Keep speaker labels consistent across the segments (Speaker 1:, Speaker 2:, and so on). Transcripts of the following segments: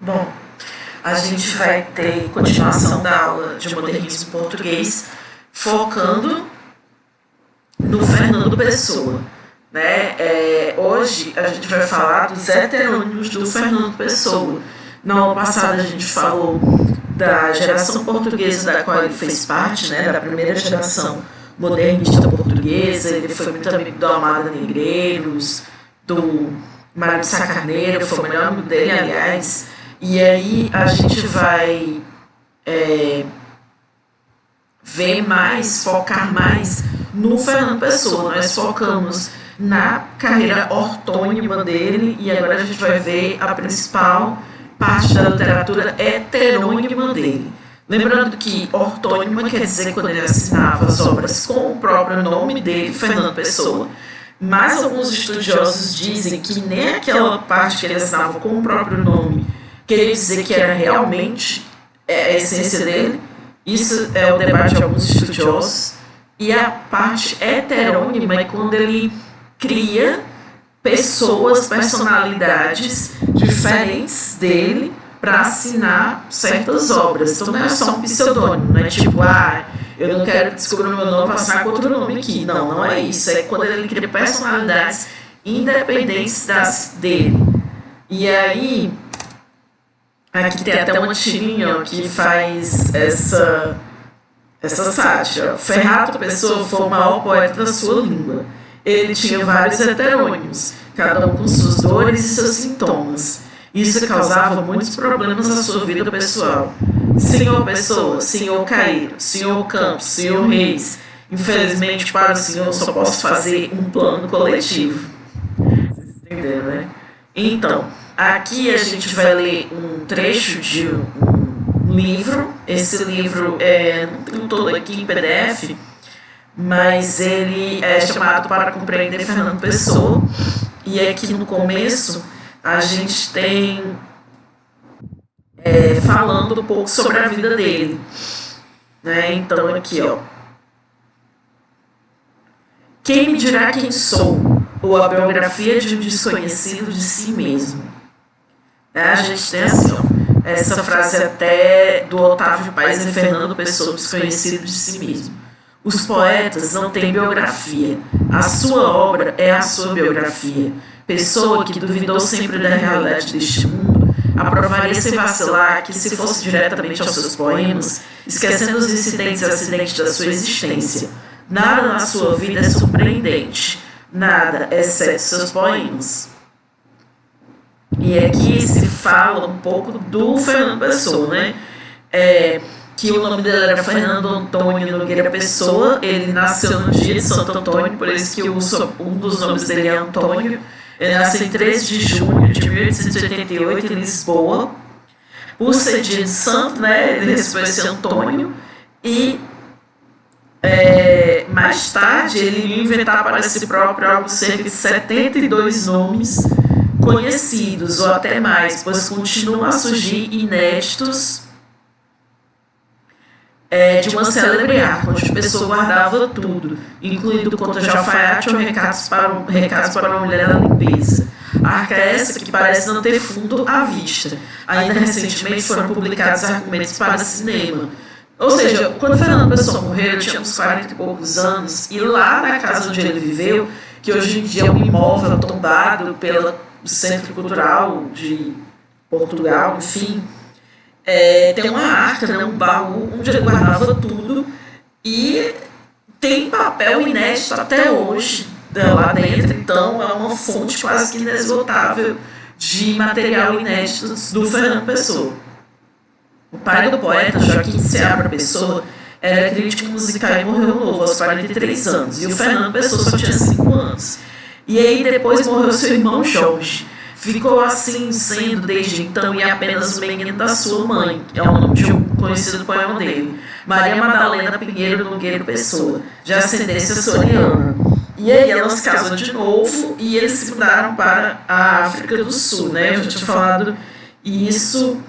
Speaker 1: Bom, a gente vai ter continuação da aula de modernismo português, focando no Fernando Pessoa. Né? Hoje a gente vai falar dos heterônimos do Fernando Pessoa. Na aula passada a gente falou da geração portuguesa da qual ele fez parte, né? Da primeira geração modernista portuguesa. Ele foi muito amigo do Almada Negreiros, do Mário de Sá Carneiro, foi o melhor amigo dele, aliás. E aí a gente vai ver mais, focar mais no Fernando Pessoa. Nós focamos na carreira ortônima dele e agora a gente vai ver a principal parte da literatura heterônima dele. Lembrando que ortônima quer dizer quando ele assinava as obras com o próprio nome dele, Fernando Pessoa, mas alguns estudiosos dizem que nem aquela parte que ele assinava com o próprio nome queria dizer que era realmente a essência dele. Isso é o debate de alguns estudiosos. E a parte heterônima é quando ele cria pessoas, personalidades diferentes dele para assinar certas obras. Então não é só um pseudônimo, não é tipo, eu não quero descobrir o meu nome para assinar com outro nome aqui. Não, não é isso. É quando ele cria personalidades independentes dele. E aí, aqui tem até uma tirinha que faz essa sátira. Ferrado Pessoa foi o maior poeta da sua língua. Ele tinha vários heterônimos, cada um com suas dores e seus sintomas. Isso causava muitos problemas na sua vida pessoal. Senhor Pessoa, Senhor Caíro, Senhor Campos, Senhor Reis. Infelizmente, para o senhor, só posso fazer um plano coletivo. Vocês entenderam, né? Então, aqui a gente vai ler um trecho de um livro. Esse livro não tem todo aqui em PDF, mas ele é chamado Para Compreender Fernando Pessoa. E aqui no começo a gente tem falando um pouco sobre a vida dele. Né? Então aqui, ó. Quem me dirá quem sou? Ou a biografia de um desconhecido de si mesmo. A gente tem assim, ó, essa frase até do Otávio Paz e Fernando Pessoa, desconhecido de si mesmo. Os poetas não têm biografia. A sua obra é a sua biografia. Pessoa que duvidou sempre da realidade deste mundo, aprovaria sem vacilar que se fosse diretamente aos seus poemas, esquecendo os incidentes e acidentes da sua existência. Nada na sua vida é surpreendente. Nada, exceto seus poemas. E aqui se fala um pouco do Fernando Pessoa, né? Que o nome dele era Fernando Antônio Nogueira Pessoa. Ele nasceu no dia de Santo Antônio, por isso que um dos nomes dele é Antônio. Ele nasceu em 13 de junho de 1888 em Lisboa. Por ser dia de santo, né, ele recebeu esse Antônio. E mais tarde ele ia inventar para si próprio algo cerca de 72 nomes conhecidos, ou até mais, pois continuam a surgir inéditos de uma célebre arca, onde a pessoa guardava tudo, incluindo contas de alfaiate ou recados para uma mulher da limpeza. A arca essa que parece não ter fundo à vista. Ainda recentemente foram publicados argumentos para cinema. Ou seja, quando Fernando Pessoa morreu, ele tinha uns 40 e poucos anos, e lá na casa onde ele viveu, que hoje em dia é um imóvel tombado pelo Centro Cultural de Portugal, enfim, tem uma arca, né, um baú onde ele guardava tudo, e tem papel inédito até hoje lá dentro. Então é uma fonte quase que inesgotável de material inédito do Fernando Pessoa. O pai do poeta, Joaquim Seabra Pessoa, era crítico musical e morreu novo, aos 43 anos. E o Fernando Pessoa só tinha 5 anos. E aí depois morreu seu irmão Jorge. Ficou assim sendo desde então e apenas o menino da sua mãe, é o nome de um conhecido poema dele, Maria Madalena Pinheiro Nogueira Pessoa, de ascendência soriana. E aí ela se casou de novo e eles se mudaram para a África do Sul, né? Eu já tinha falado isso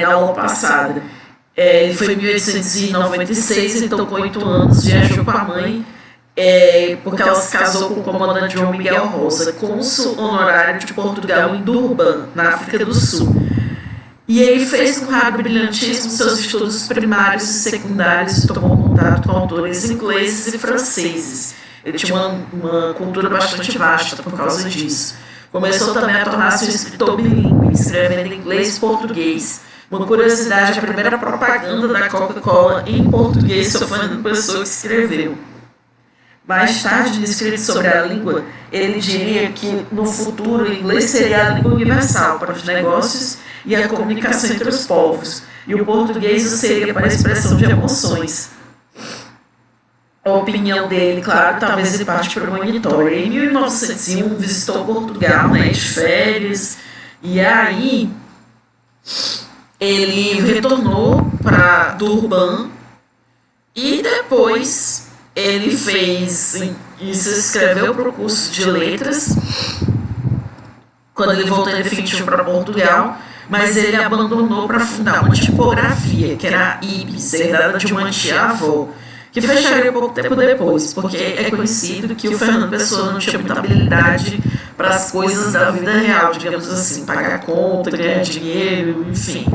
Speaker 1: na aula passada. Ele foi em 1896, então com 8 anos, viajou com a mãe porque ela se casou com o comandante João Miguel Rosa, cônsul honorário de Portugal em Durban, na África do Sul. E ele fez com raro brilhantismo seus estudos primários e secundários e tomou contato com autores ingleses e franceses. Ele tinha uma cultura bastante vasta por causa disso. Começou também a tornar-se um escritor bilíngue, escrevendo em inglês e português. Uma curiosidade, a primeira propaganda da Coca-Cola em português foi Fernando Pessoa que escreveu. Mais tarde, no escrito sobre a língua, ele diria que no futuro o inglês seria a língua universal para os negócios e a comunicação entre os povos, e o português seria para a expressão de emoções. A opinião dele, claro, talvez ele parte premonitória. Em 1901, visitou Portugal, né, de férias, e aí ele retornou para Durban e depois ele fez e se inscreveu para o curso de letras quando ele voltou em definitivo para Portugal, mas ele abandonou para fundar uma tipografia, que era a Ibis, herdada de uma tia-avó, que fecharia pouco tempo depois, porque é conhecido que o Fernando Pessoa não tinha muita habilidade para as coisas da vida real, digamos assim, pagar conta, ganhar dinheiro, enfim.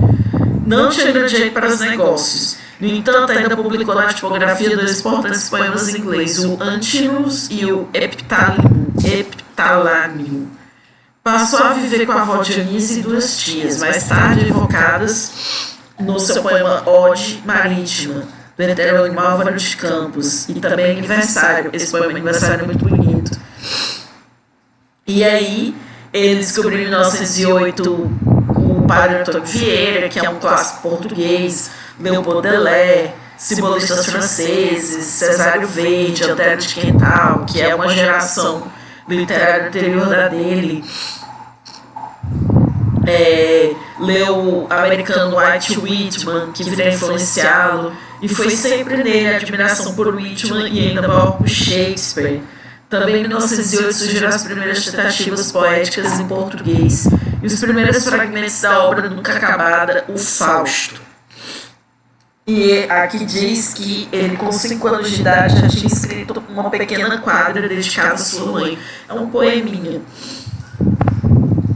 Speaker 1: Não tinha grande jeito para os negócios. No entanto, ainda publicou na tipografia dois importantes poemas em inglês, o Antinous e o Epitalámio. Passou a viver com a avó Dionísia e duas tias, mais tarde evocadas no seu poema Ode Marítima, do heterônimo Álvaro de Campos, e também Aniversário. Esse poema Aniversário é muito bonito. E aí, ele descobriu em 1908 o Padre Antônio Vieira, que é um clássico português, leu Baudelaire, simbolistas franceses, Cesário Verde, Antero de Quental, que é uma geração literária anterior da dele. Leu o americano Walt Whitman, que viria influenciá-lo, e foi sempre nele a admiração por Whitman e ainda maior por Shakespeare. Também em 1908 surgiram as primeiras tentativas poéticas em português e os primeiros fragmentos da obra nunca acabada, o Fausto. E aqui diz que ele, com 5 anos de idade, já tinha escrito uma pequena quadra dedicada à sua mãe. É um poeminha.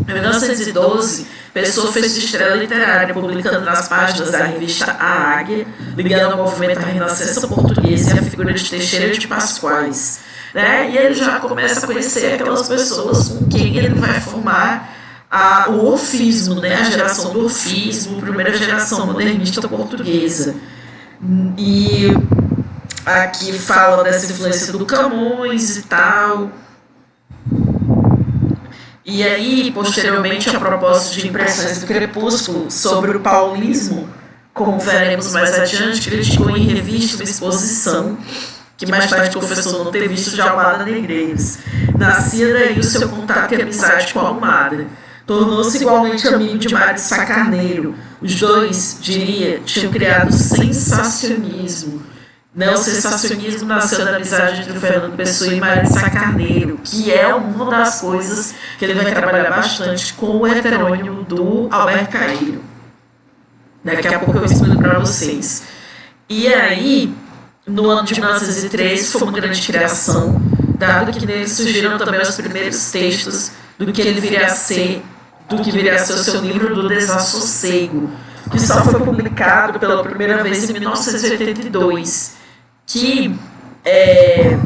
Speaker 1: Em 1912, Pessoa fez de estrela literária, publicando nas páginas da revista A Águia, ligando ao movimento da Renascença Portuguesa e a figura de Teixeira de Pascoais. Né? E ele já começa a conhecer aquelas pessoas com quem ele vai formar o orfismo, né? A geração do orfismo, a primeira geração modernista portuguesa. E aqui fala dessa influência do Camões e tal. E aí, posteriormente, a propósito de Impressões do Crepúsculo sobre o paulismo, como veremos mais adiante, criticou em revista uma exposição que mais tarde confessou não ter visto de Almada Negreiros. Nascia daí o seu contato e amizade com Almada. Tornou-se igualmente amigo de Mário Sá Carneiro. Os dois, diria, tinham criado sensacionismo. O sensacionismo nasceu da amizade entre o Fernando Pessoa e Mário Sá Carneiro, que é uma das coisas que ele vai trabalhar bastante com o heterônimo do Alberto Caeiro. Daqui a pouco eu explico para vocês. E aí, no ano de 1913, foi uma grande criação, dado que nele surgiram também os primeiros textos do que ele viria a ser, do que viria a ser o seu livro do Desassossego, que só foi publicado pela primeira vez em 1982, que é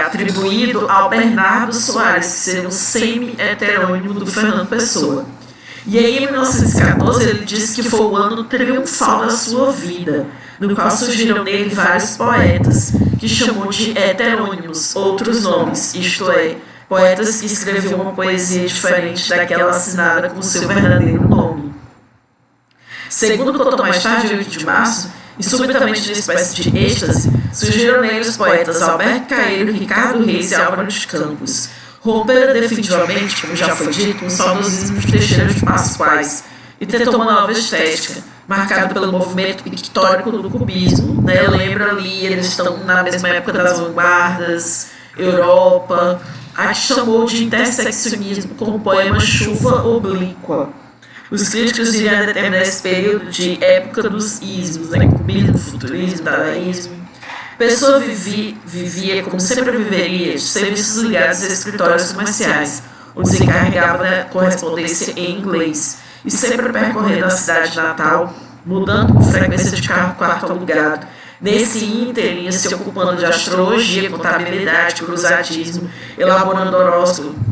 Speaker 1: atribuído ao Bernardo Soares, que seria um semi-heterônimo do Fernando Pessoa. E aí, em 1914, ele disse que foi o ano triunfal da sua vida, no qual surgiram nele vários poetas, que chamou de heterônimos, outros nomes, isto é, poetas que escreviam uma poesia diferente daquela assinada com o seu verdadeiro nome. Segundo contou mais tarde, 8 de março, e subitamente numa espécie de êxtase, surgiram nele os poetas Alberto Caeiro, Ricardo Reis e Álvaro de Campos. Romperam definitivamente, como já foi dito, um saudosismo de Teixeira de Pascoais, e tentou uma nova estética, marcada pelo movimento pictórico do cubismo. Né? Lembra ali, eles estão na mesma época das vanguardas, Europa, a que chamou de interseccionismo com o poema Chuva Oblíqua. Os críticos iriam determinar esse período de época dos ismos, né? Cubismo, futurismo, dadaísmo. Pessoa vivia como sempre viveria, de serviços ligados a escritórios comerciais, onde se encarregava da correspondência em inglês, e sempre percorrendo a cidade natal, mudando com frequência de carro quarto alugado. Nesse ínter, ia se ocupando de astrologia, contabilidade, cruzadismo, elaborando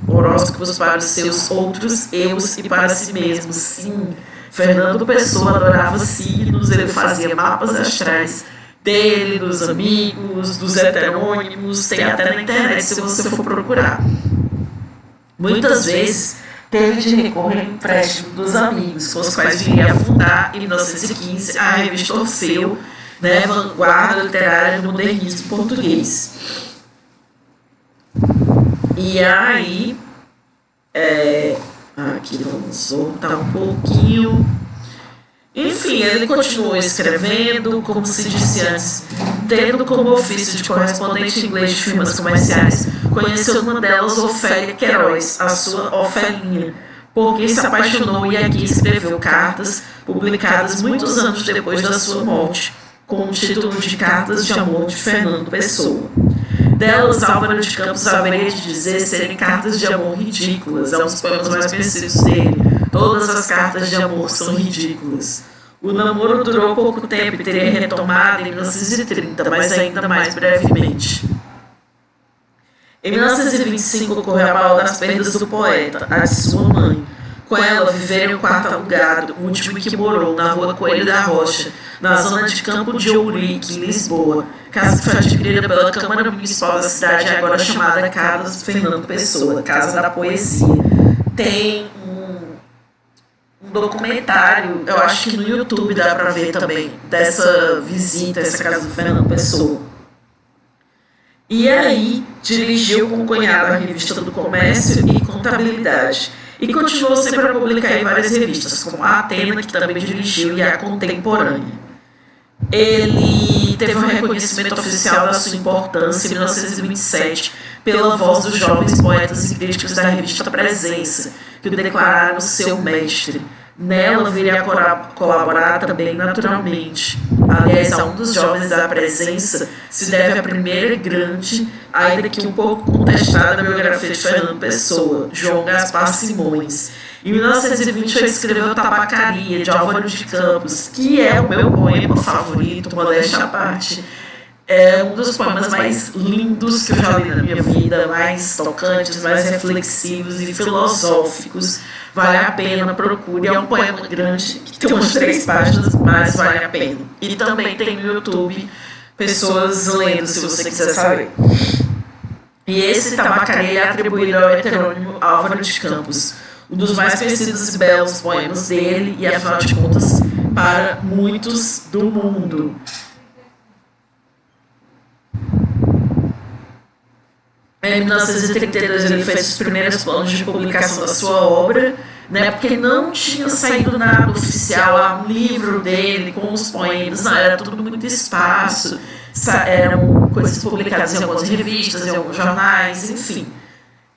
Speaker 1: horóscopos para os seus outros eus e para si mesmo. Sim, Fernando Pessoa adorava signos, ele fazia mapas astrais dele, dos amigos, dos heterônimos, tem até na internet se você for procurar. Muitas vezes teve de recorrer ao empréstimo dos amigos, com os quais viria a fundar, em 1915, a revista Orfeu, né, vanguarda literária do modernismo português. E aí, aqui vamos voltar um pouquinho. Enfim, ele continuou escrevendo, como se disse antes, tendo como ofício de correspondente inglês de firmas comerciais. Conheceu uma delas, Ofélia Queiroz, a sua Ofelinha, porque se apaixonou e aqui escreveu cartas publicadas muitos anos depois da sua morte, com o título de Cartas de Amor de Fernando Pessoa. Delas, Álvaro de Campos haveria de dizer serem cartas de amor ridículas, é um dos poemas mais conhecidos dele. Todas as cartas de amor são ridículas. O namoro durou pouco tempo e teria retomado em 1930, mas ainda mais brevemente. Em 1925 ocorreu a maior das perdas do poeta, a de sua mãe. Com ela viveram em um quarto alugado, o último que morou na rua Coelho da Rocha, na zona de Campo de Ourique, em Lisboa. Casa que foi adquirida pela Câmara Municipal da cidade, agora chamada Casa Fernando Pessoa, Casa da Poesia. Tem um documentário, eu acho que no YouTube dá pra ver também, dessa visita a essa casa do Fernando Pessoa. E aí, dirigiu com o cunhado a revista do Comércio e Contabilidade. E continuou sempre a publicar em várias revistas, como a Atena, que também dirigiu, e a Contemporânea. Ele teve um reconhecimento oficial da sua importância em 1927 pela voz dos jovens poetas e críticos da revista Presença, que o declararam seu mestre. Nela viria a colaborar também naturalmente. Aliás, a um dos jovens da Presença se deve a primeira e grande, ainda que um pouco contestada, biografia de Fernando Pessoa, João Gaspar Simões. Em 1920 ele escreveu Tabacaria, de Álvaro de Campos, que é o meu poema favorito, modéstia à parte. É um dos poemas mais lindos que eu já li na minha vida, mais tocantes, mais reflexivos e filosóficos. Vale a pena, procure. É um poema grande, que tem umas 3 páginas, mas vale a pena. E também tem no YouTube pessoas lendo, se você quiser saber. E esse Tabacaria é atribuído ao heterônimo Álvaro de Campos, um dos mais conhecidos e belos poemas dele, e afinal de contas, para muitos do mundo. Em 1932 ele fez os primeiros planos de publicação da sua obra, né, porque não tinha saído nada oficial, um livro dele com os poemas, não, era tudo muito espaço, eram coisas publicadas em algumas revistas, em alguns jornais, enfim.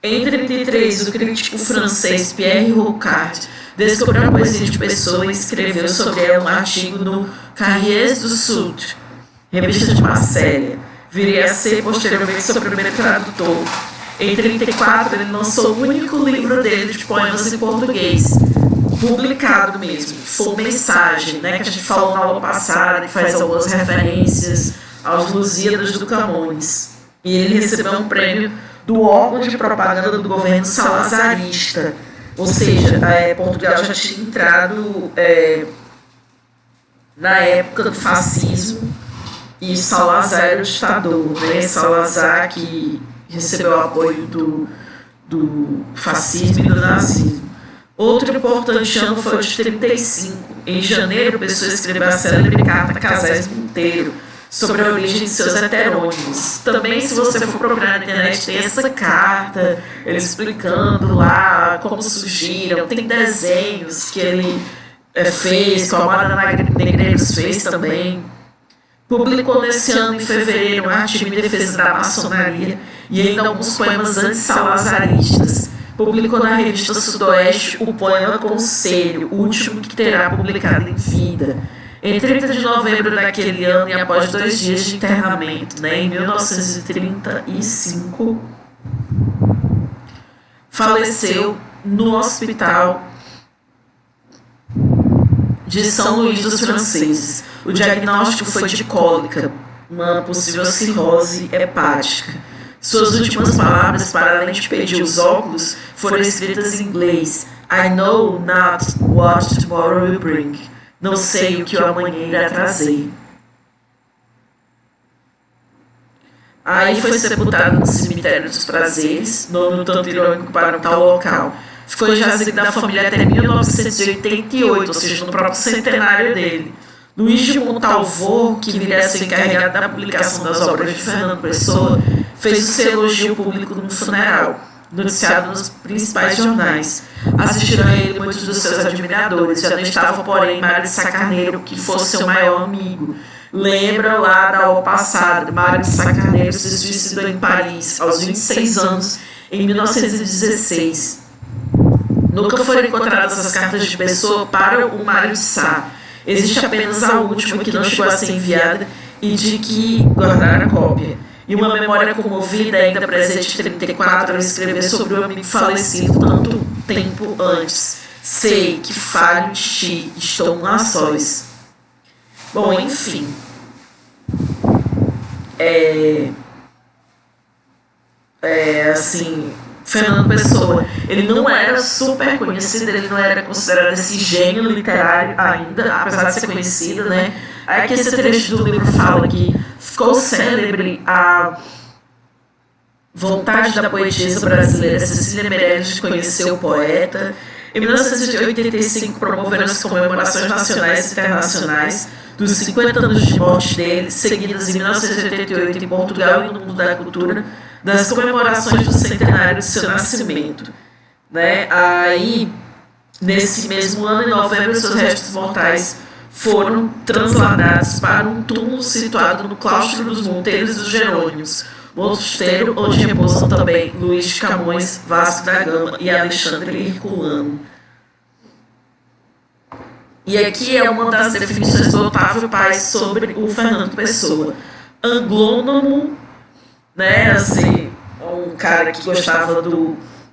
Speaker 1: Em 1933, o crítico francês Pierre Rocard descobriu a poesia de Pessoa e escreveu sobre ela um artigo no Cahiers du Sud, revista de Marselha. Viria a ser posteriormente seu primeiro tradutor. Em 1934, ele lançou o único livro dele de poemas em português, publicado mesmo, foi Mensagem, né, que a gente falou na aula passada, que faz algumas referências aos Lusíadas do Camões. E ele recebeu um prêmio do órgão de propaganda do governo salazarista, ou seja, Portugal já tinha entrado na época do fascismo, e Salazar era o ditador, né? Salazar que recebeu o apoio do fascismo e do nazismo. Outro importante ano foi o de 1935. Em janeiro, Pessoa escreveu a célebre carta Casais Monteiro sobre a origem de seus heterônimos. Também, se você for procurar na internet, tem essa carta, ele explicando lá como surgiram, tem desenhos que ele fez, que a Amada Negreiros fez também. Publicou nesse ano, em fevereiro, um artigo em defesa da maçonaria e ainda alguns poemas anti-salazaristas. Publicou na revista Sudoeste o poema Conselho, o último que terá publicado em vida. Em 30 de novembro daquele ano, e após 2 dias de internamento, né, em 1935, faleceu no hospital de São Luís dos Franceses. O diagnóstico foi de cólica, uma possível cirrose hepática. Suas últimas palavras, para além de pedir os óculos, foram escritas em inglês. I know not what tomorrow will bring. Não sei o que o amanhã irá trazer. Aí foi sepultado no cemitério dos Prazeres, nome tanto irônico para um tal local. Ficou jazido da família até 1988, ou seja, no próprio centenário dele. Luiz de Montalvor, que viria a ser encarregado da publicação das obras de Fernando Pessoa, fez o seu elogio público no funeral, noticiado nos principais jornais. Assistiram a ele muitos dos seus admiradores, já não estavam, porém, Mário de Sá Carneiro, que fosse seu maior amigo. Lembra lá da aula passada, Mário de Sá Carneiro se suicidou em Paris, aos 26 anos, em 1916. Nunca foram encontradas as cartas de Pessoa para o Mário de Sá. Existe apenas a última, que não chegou a ser enviada, e de que guardaram a cópia. E uma memória comovida, ainda presente em 34, ele escreveu sobre o amigo falecido tanto tempo antes. Sei que falho de ti, estou a sós. Bom, enfim. Assim, Fernando Pessoa, ele não era super conhecido, ele não era considerado esse gênio literário ainda, apesar de ser conhecido, né? Aí que esse trecho do livro fala que ficou célebre a vontade da poetisa brasileira Cecília Meirelles de conhecer o poeta. Em 1985 promoveram as comemorações nacionais e internacionais dos 50 anos de morte dele, seguidas em 1988 em Portugal e no mundo da cultura, das comemorações do centenário de seu nascimento. Né? Aí, nesse mesmo ano, em novembro, seus restos mortais foram transladados para um túmulo situado no claustro dos Monteiros dos Jerônimos, mosteiro onde repousam também Luís de Camões, Vasco da Gama e Alexandre Herculano. E aqui é uma das definições do Otávio Paz sobre o Fernando Pessoa. Anglônomo, né, assim, um cara que gostava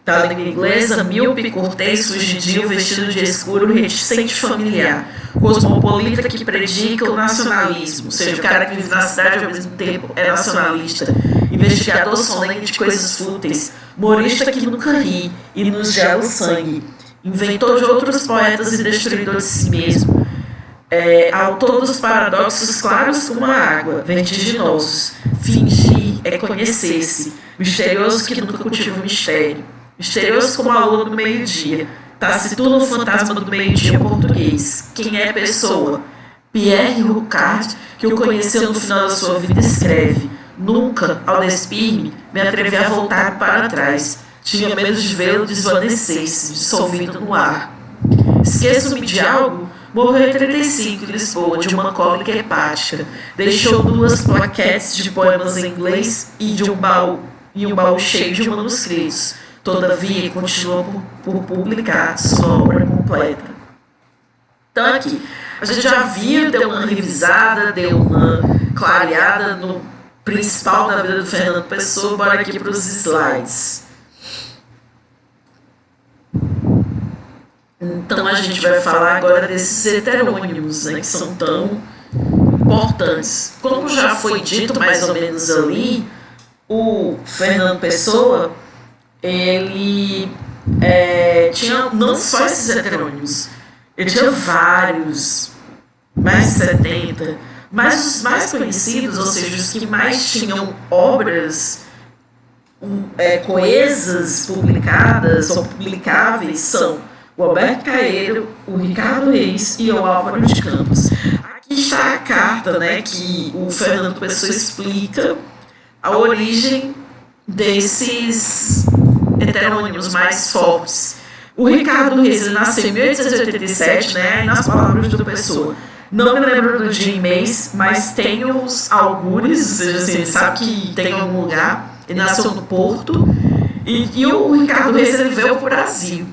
Speaker 1: da língua inglesa, míope, cortês, fugidio, vestido de escuro, reticente, familiar, cosmopolita que predica o nacionalismo, ou seja, o cara que vive na cidade ao mesmo tempo é nacionalista, investigador solene de coisas fúteis, humorista que nunca ri e nos gela o sangue, inventor de outros poetas e destruidor de si mesmo, autor dos paradoxos claros como a água, vertiginosos, fingir é conhecer-se, misterioso que nunca cultiva o mistério, misterioso como a lua do meio-dia, taciturno fantasma do meio-dia português. Quem é Pessoa? Pierre Rucard, que o conheceu no final da sua vida, escreve: nunca, ao despir-me, me atrevi a voltar para trás. Tinha medo de vê-lo desvanecer-se, dissolvido no ar. Esqueço-me de algo? Morreu em 35 em Lisboa, de uma cólica hepática. Deixou 2 plaquetes de poemas em inglês e um baú cheio de manuscritos. Todavia, continuou por publicar sua obra completa. Então, aqui, a gente já viu, deu uma revisada, deu uma clareada no principal da vida do Fernando Pessoa. Bora aqui para os slides. Então, a gente vai falar agora desses heterônimos, né, que são tão importantes. Como já foi dito mais ou menos ali, o Fernando Pessoa, ele tinha não só esses heterônimos, ele tinha vários, mais de 70, mas os mais conhecidos, ou seja, os que mais tinham obras coesas publicadas ou publicáveis são o Alberto Caeiro, o Ricardo Reis e o Álvaro de Campos. Aqui está a carta, né, que o Fernando Pessoa explica a origem desses heterônimos mais fortes. O Ricardo Reis, ele nasceu em 1887, né, nas palavras do Pessoa. Não me lembro do dia e mês, mas tem os algures, ou seja, assim, ele sabe que tem algum lugar. Ele nasceu no Porto. E o Ricardo Reis, ele veio para o Brasil.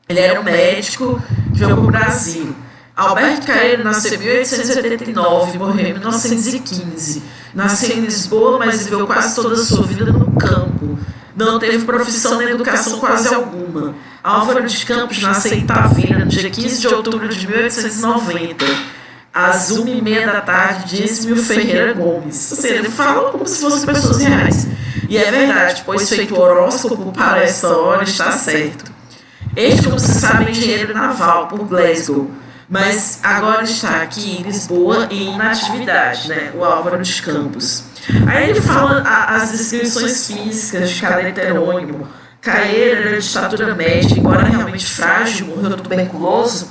Speaker 1: Ele era um médico que veio para o Brasil. Alberto Caeiro nasceu em 1889 e morreu em 1915. Nasceu em Lisboa, mas viveu quase toda a sua vida no campo. Não teve profissão nem educação quase alguma. Álvaro de Campos nasceu em Tavira, no dia 15 de outubro de 1890. Às 1h30 da tarde, disse-me o Ferreira Gomes. Ou seja, ele fala como se fossem pessoas reais. E é verdade, pois feito o horóscopo para essa hora está certo. Este, como se sabe, é engenheiro naval por Glasgow, mas agora está aqui em Lisboa em inatividade, né? O Álvaro de Campos. Aí ele fala as descrições físicas de cada heterônimo. Caeiro era de estatura média, embora realmente frágil, morreu tuberculoso,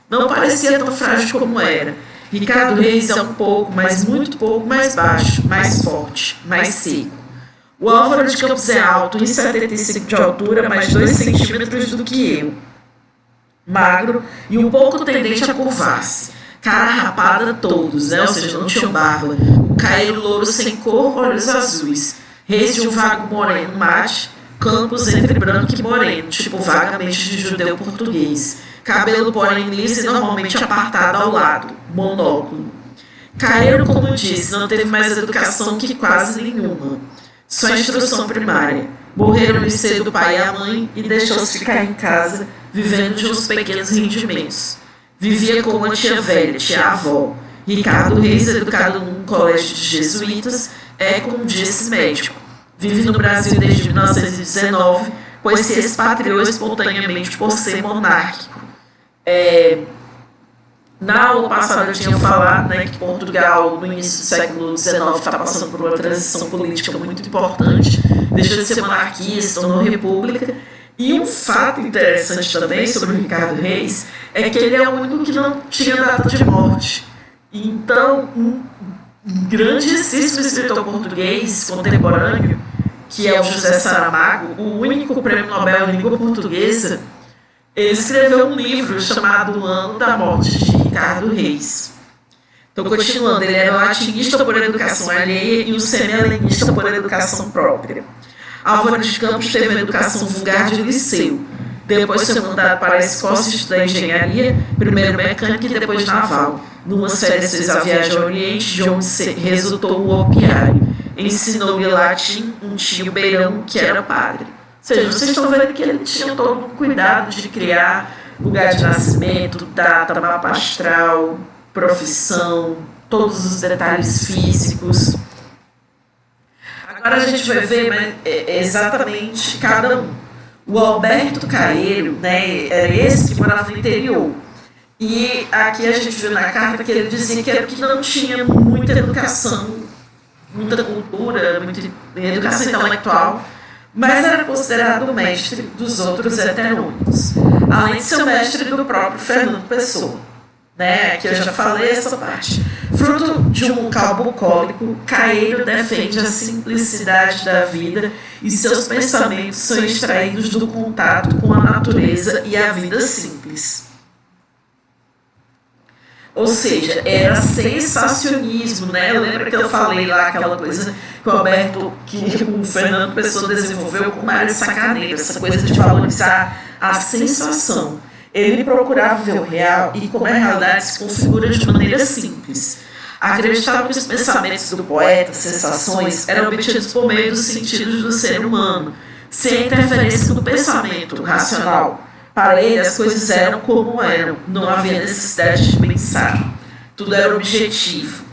Speaker 1: não parecia tão frágil como era. Ricardo Reis é um pouco, mas muito pouco mais baixo, mais forte, mais seco. O Álvaro de Campos é alto, 1,75 de altura, mais 2 centímetros do que eu. Magro e um pouco tendente a curvar-se. Cara rapada todos, né? Ou seja, não tinham barba. O Caeiro louro sem cor, olhos azuis. Reis de um vago moreno mate, Campos entre branco e moreno, tipo vagamente de judeu português. Cabelo, porém, liso e normalmente apartado ao lado, monóculo. Caeiro, como disse, não teve mais educação que quase nenhuma. Só instrução primária. Morreram-lhe cedo o pai e a mãe e deixou-se ficar em casa, vivendo de uns pequenos rendimentos. Vivia com uma tia velha, tia-avó. Ricardo Reis, educado num colégio de jesuítas, é, como disse, médico. Vive no Brasil desde 1919, pois se expatriou espontaneamente por ser monárquico. Na aula passada eu tinha falado, né, que Portugal, no início do século XIX, está passando por uma transição política muito importante, deixou de ser monarquia, se tornou república. E um fato interessante também sobre o Ricardo Reis é que ele é o único que não tinha data de morte. Então, um grandíssimo escritor português contemporâneo, que é o José Saramago, o único prêmio Nobel em língua portuguesa, ele escreveu um livro chamado O Ano da Morte de Ricardo Reis. Então, continuando, ele era latinista por educação alheia e um semi-helenista por educação própria. Álvaro de Campos teve uma educação vulgar de liceu. Depois foi mandado para a Escócia estudar engenharia, primeiro mecânica e depois naval. Numas férias fez a viagem ao Oriente, de onde resultou o opiário. Ensinou-lhe latim um tio beirão que era padre. Ou seja, vocês estão vendo que ele tinha todo um cuidado de criar lugar de nascimento, data, mapa astral, profissão, todos os detalhes físicos. Agora a gente vai ver exatamente cada um. O Alberto Caeiro, né, era esse que morava no interior. E aqui a gente viu na carta que ele dizia que era que não tinha muita educação, muita cultura, muita educação intelectual, mas era considerado o mestre dos outros heterônimos, além de ser o mestre do próprio Fernando Pessoa. Né? Aqui eu já falei essa parte. Fruto de um calmo bucólico, Caeiro defende a simplicidade da vida e seus pensamentos são extraídos do contato com a natureza e a vida simples. Ou seja, era sensacionismo, né? Lembra que eu falei lá aquela coisa que o Fernando Pessoa desenvolveu com Mário Sacaneiro, essa coisa de valorizar a sensação. Ele procurava ver o real e como a realidade se configura de maneira simples. Acreditava que os pensamentos do poeta, sensações, eram obtidos por meio dos sentidos do ser humano, sem a interferência do pensamento racional. Para ele, as coisas eram como eram, não havia necessidade de pensar. Tudo era objetivo.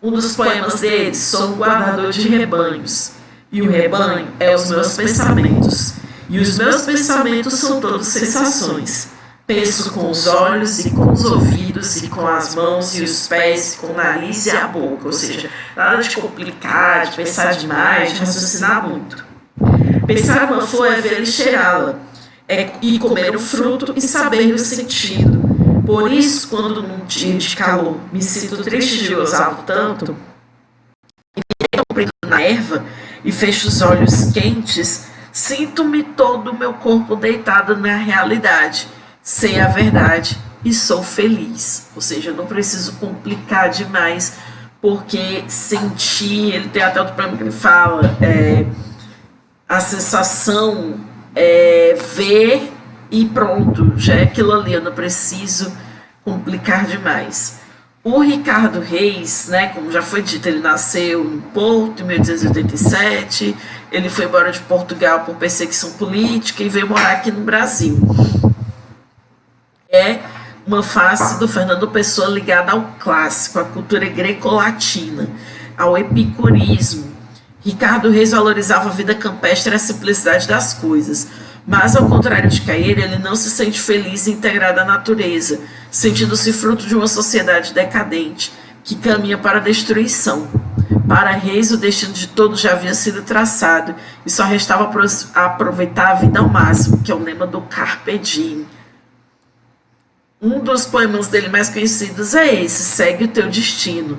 Speaker 1: Um dos poemas dele, sou um guardador de rebanhos, e o rebanho é os meus pensamentos. E os meus pensamentos são todos sensações. Penso com os olhos e com os ouvidos e com as mãos e os pés, com o nariz e a boca. Ou seja, nada de complicar, de pensar demais, de raciocinar muito. Pensar uma flor é vê-la e cheirá-la, e comer o fruto e saber o sentido. Por isso, quando num dia de calor me sinto triste de gozá-lo tanto, e me comprido na erva e fecho os olhos quentes, sinto-me todo o meu corpo deitado na realidade, sem a verdade, e sou feliz. Ou seja, eu não preciso complicar demais, porque sentir, ele tem até outro problema que ele fala, a sensação ver e pronto, já é aquilo ali, eu não preciso complicar demais. O Ricardo Reis, né, como já foi dito, ele nasceu em Porto em 1887, ele foi embora de Portugal por perseguição política e veio morar aqui no Brasil. É uma face do Fernando Pessoa ligada ao clássico, à cultura greco-latina, ao epicurismo. Ricardo Reis valorizava a vida campestre e a simplicidade das coisas, mas, ao contrário de Caeiro, ele não se sente feliz e integrado à natureza, sentindo-se fruto de uma sociedade decadente, que caminha para a destruição. Para Reis, o destino de todos já havia sido traçado, e só restava aproveitar a vida ao máximo, que é o lema do Carpe Diem. Um dos poemas dele mais conhecidos é esse, Segue o teu destino.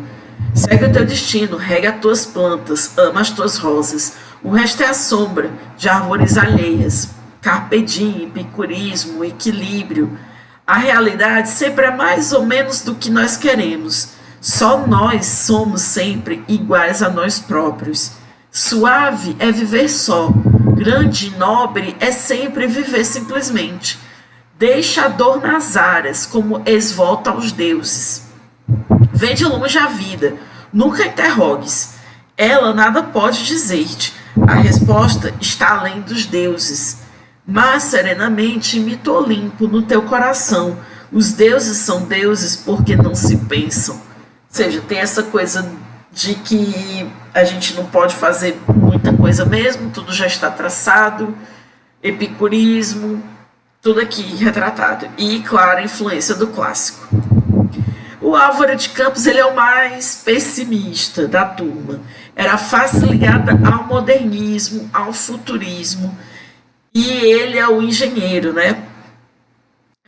Speaker 1: Segue o teu destino, rega as tuas plantas, ama as tuas rosas. O resto é a sombra de árvores alheias. Carpe diem, epicurismo, equilíbrio. A realidade sempre é mais ou menos do que nós queremos. Só nós somos sempre iguais a nós próprios. Suave é viver só. Grande e nobre é sempre viver simplesmente. Deixa a dor nas áreas, como ex-volta aos deuses. Vê de longe a vida, nunca interrogues. Ela nada pode dizer-te. A resposta está além dos deuses. Mas serenamente imita o Olimpo no teu coração. Os deuses são deuses porque não se pensam. Ou seja, tem essa coisa de que a gente não pode fazer muita coisa mesmo, tudo já está traçado, epicurismo, tudo aqui retratado. E, claro, a influência do clássico. O Álvaro de Campos, ele é o mais pessimista da turma. Era a face ligada ao modernismo, ao futurismo. E ele é o engenheiro, né?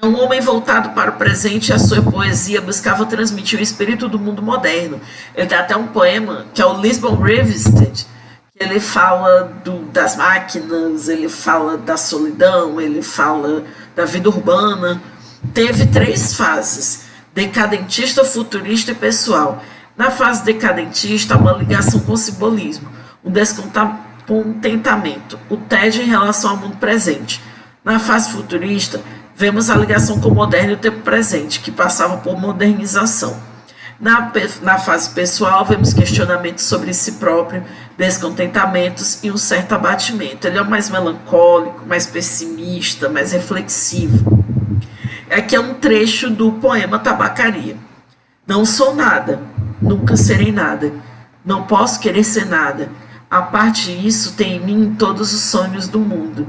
Speaker 1: É um homem voltado para o presente e a sua poesia buscava transmitir o espírito do mundo moderno. Ele tem até um poema que é o Lisbon Revisited, que ele fala das máquinas, ele fala da solidão, ele fala da vida urbana. Teve 3 fases: decadentista, futurista e pessoal. Na fase decadentista, há uma ligação com o simbolismo, um descontentamento, o tédio em relação ao mundo presente. Na fase futurista, vemos a ligação com o moderno e o tempo presente, que passava por modernização. Na fase pessoal, vemos questionamentos sobre si próprio, descontentamentos e um certo abatimento. Ele é o mais melancólico, mais pessimista, mais reflexivo. Aqui é um trecho do poema Tabacaria. Não sou nada, nunca serei nada. Não posso querer ser nada. A parte disso tem em mim todos os sonhos do mundo.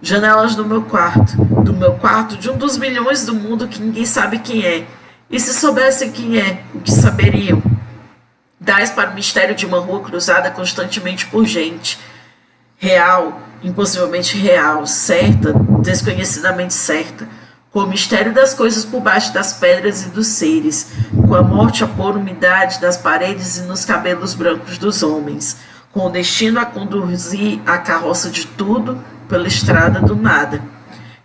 Speaker 1: Janelas do meu quarto, de um dos milhões do mundo que ninguém sabe quem é. E se soubessem quem é, o que saberiam? Dás para o mistério de uma rua cruzada constantemente por gente. Real, impossivelmente real, certa, desconhecidamente certa. Com o mistério das coisas por baixo das pedras e dos seres. Com a morte a pôr umidade nas paredes e nos cabelos brancos dos homens. Com o destino a conduzir a carroça de tudo pela estrada do nada.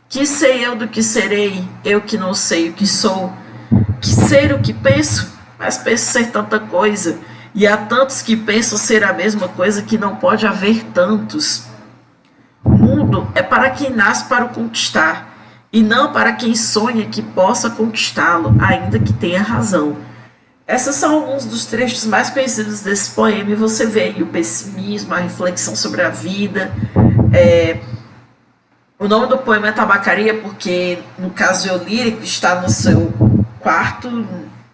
Speaker 1: Que sei eu do que serei, eu que não sei o que sou. Que ser o que penso, mas penso ser tanta coisa. E há tantos que pensam ser a mesma coisa que não pode haver tantos. O mundo é para quem nasce para o conquistar, e não para quem sonha que possa conquistá-lo, ainda que tenha razão. Esses são alguns dos trechos mais conhecidos desse poema, e você vê aí o pessimismo, a reflexão sobre a vida. O nome do poema é Tabacaria porque, no caso eu lírico, está no seu quarto,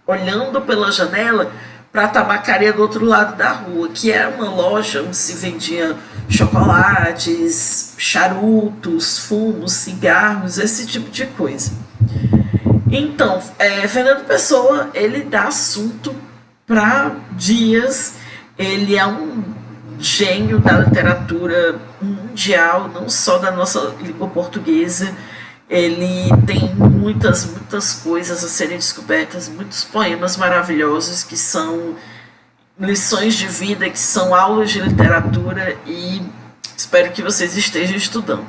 Speaker 1: olhando pela janela para a tabacaria do outro lado da rua, que era uma loja onde se vendia chocolates, charutos, fumos, cigarros, esse tipo de coisa. Então, Fernando Pessoa, ele dá assunto para dias, ele é um gênio da literatura mundial, não só da nossa língua portuguesa. Ele tem muitas coisas a serem descobertas, muitos poemas maravilhosos que são lições de vida, que são aulas de literatura, e espero que vocês estejam estudando.